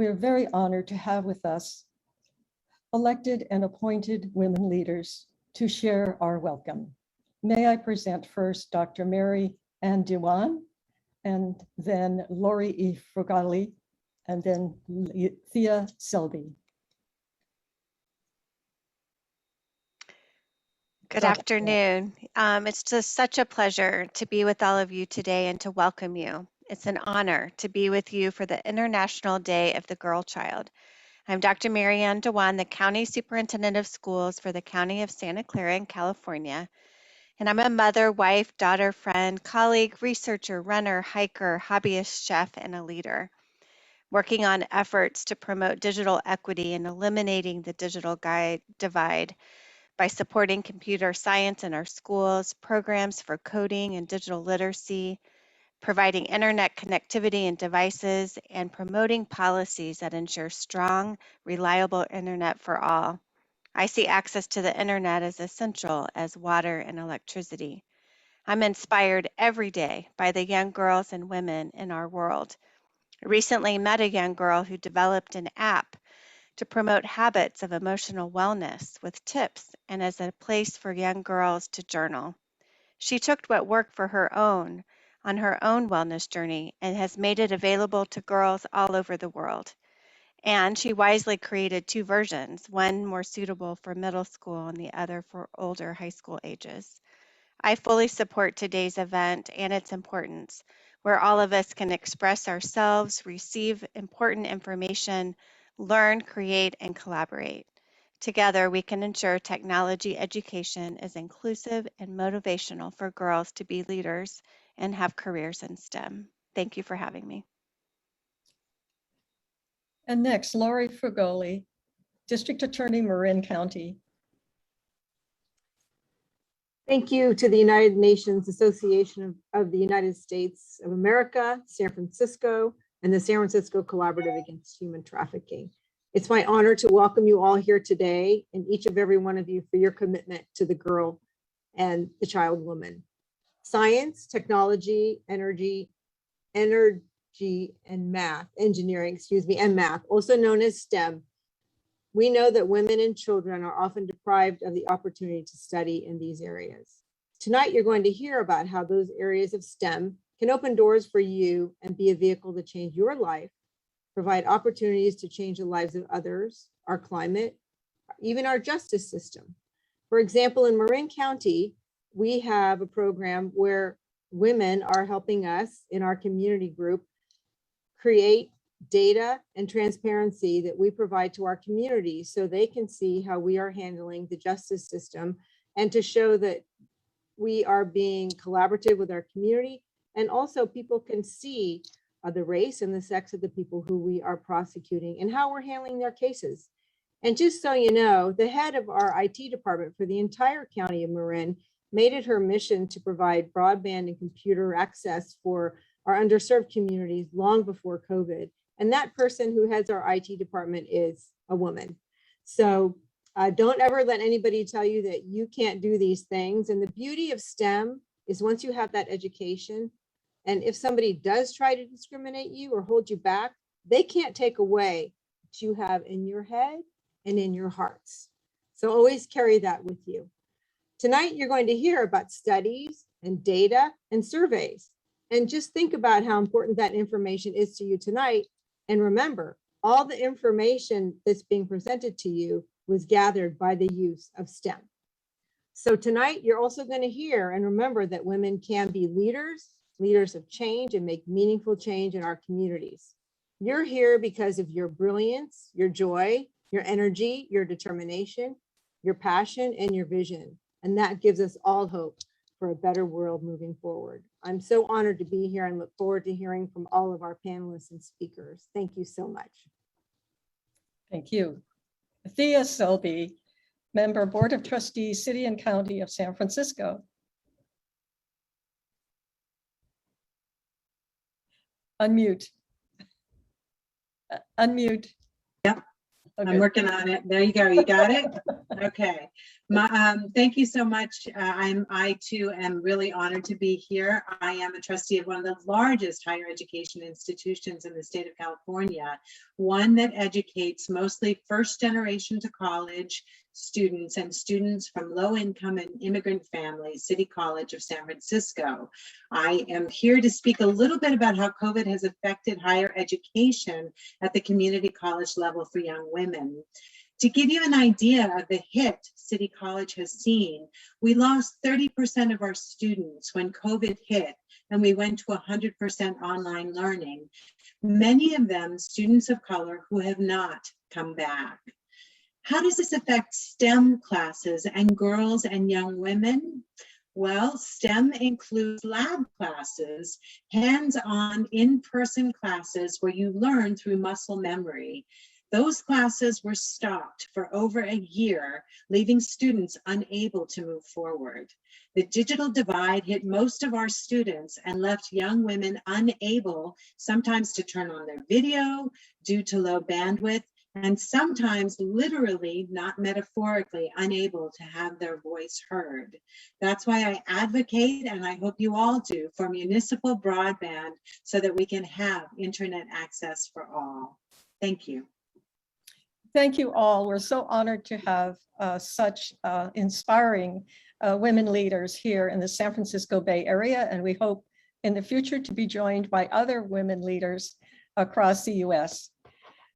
We are very honored to have with us elected and appointed women leaders to share our welcome. May I present first Dr. Mary Ann Dewan, and then Laurie E. Frugoli, and then Thea Selby. Good afternoon. It's just such a pleasure to be with all of you today and to welcome you. It's an honor to be with you for the International Day of the Girl Child. I'm Dr. Mary Ann Dewan, the County Superintendent of Schools for the County of Santa Clara in California. And I'm a mother, wife, daughter, friend, colleague, researcher, runner, hiker, hobbyist, chef, and a leader, working on efforts to promote digital equity and eliminating the digital divide by supporting computer science in our schools, programs for coding and digital literacy, providing internet connectivity and devices, and promoting policies that ensure strong, reliable internet for all. I see access to the internet as essential as water and electricity. I'm inspired every day by the young girls and women in our world. I recently met a young girl who developed an app to promote habits of emotional wellness with tips and as a place for young girls to journal. She took what worked for her on her own wellness journey and has made it available to girls all over the world. And she wisely created two versions, one more suitable for middle school and the other for older high school ages. I fully support today's event and its importance, where all of us can express ourselves, receive important information, learn, create, and collaborate. Together, we can ensure technology education is inclusive and motivational for girls to be leaders and have careers in STEM. Thank you for having me. And next, Laurie Frugoli, District Attorney, Marin County. Thank you to the United Nations Association of the United States of America, San Francisco, and the San Francisco Collaborative Against Human Trafficking. It's my honor to welcome you all here today, and each of every one of you for your commitment to the girl and the child woman. Science, technology, energy, and math, engineering, and math, also known as STEM. We know that women and children are often deprived of the opportunity to study in these areas. Tonight, you're going to hear about how those areas of STEM can open doors for you and be a vehicle to change your life, provide opportunities to change the lives of others, our climate, even our justice system. For example, in Marin County, we have a program where women are helping us in our community group create data and transparency that we provide to our community so they can see how we are handling the justice system and to show that we are being collaborative with our community, and also people can see the race and the sex of the people who we are prosecuting and how we're handling their cases. And just so you know, the head of our IT department for the entire county of Marin made it her mission to provide broadband and computer access for our underserved communities long before COVID. And that person who heads our IT department is a woman. So don't ever let anybody tell you that you can't do these things. And the beauty of STEM is once you have that education, and if somebody does try to discriminate you or hold you back, they can't take away what you have in your head and in your hearts. So always carry that with you. Tonight, you're going to hear about studies and data and surveys. And just think about how important that information is to you tonight. And remember, all the information that's being presented to you was gathered by the use of STEM. So tonight, you're also going to hear and remember that women can be leaders of change, and make meaningful change in our communities. You're here because of your brilliance, your joy, your energy, your determination, your passion, and your vision. And that gives us all hope for a better world moving forward. I'm so honored to be here and look forward to hearing from all of our panelists and speakers. Thank you so much. Thank you. Thea Selby, Member, Board of Trustees, City and County of San Francisco. Unmute. Unmute. Yep, Okay. I'm working on it. There you go. You got it? Okay. Thank you so much. I too am really honored to be here. I am a trustee of one of the largest higher education institutions in the state of California, one that educates mostly first generation to college students and students from low income and immigrant families, City College of San Francisco. I am here to speak a little bit about how COVID has affected higher education at the community college level for young women. To give you an idea of the hit City College has seen, we lost 30% of our students when COVID hit and we went to 100% online learning. Many of them students of color who have not come back. How does this affect STEM classes and girls and young women? Well, STEM includes lab classes, hands-on in-person classes where you learn through muscle memory. Those classes were stopped for over a year, leaving students unable to move forward. The digital divide hit most of our students and left young women unable sometimes to turn on their video due to low bandwidth, and sometimes literally, not metaphorically, unable to have their voice heard. That's why I advocate, and I hope you all do, for municipal broadband so that we can have internet access for all. Thank you. Thank you all. We're so honored to have such inspiring women leaders here in the San Francisco Bay Area, and we hope in the future to be joined by other women leaders across the US.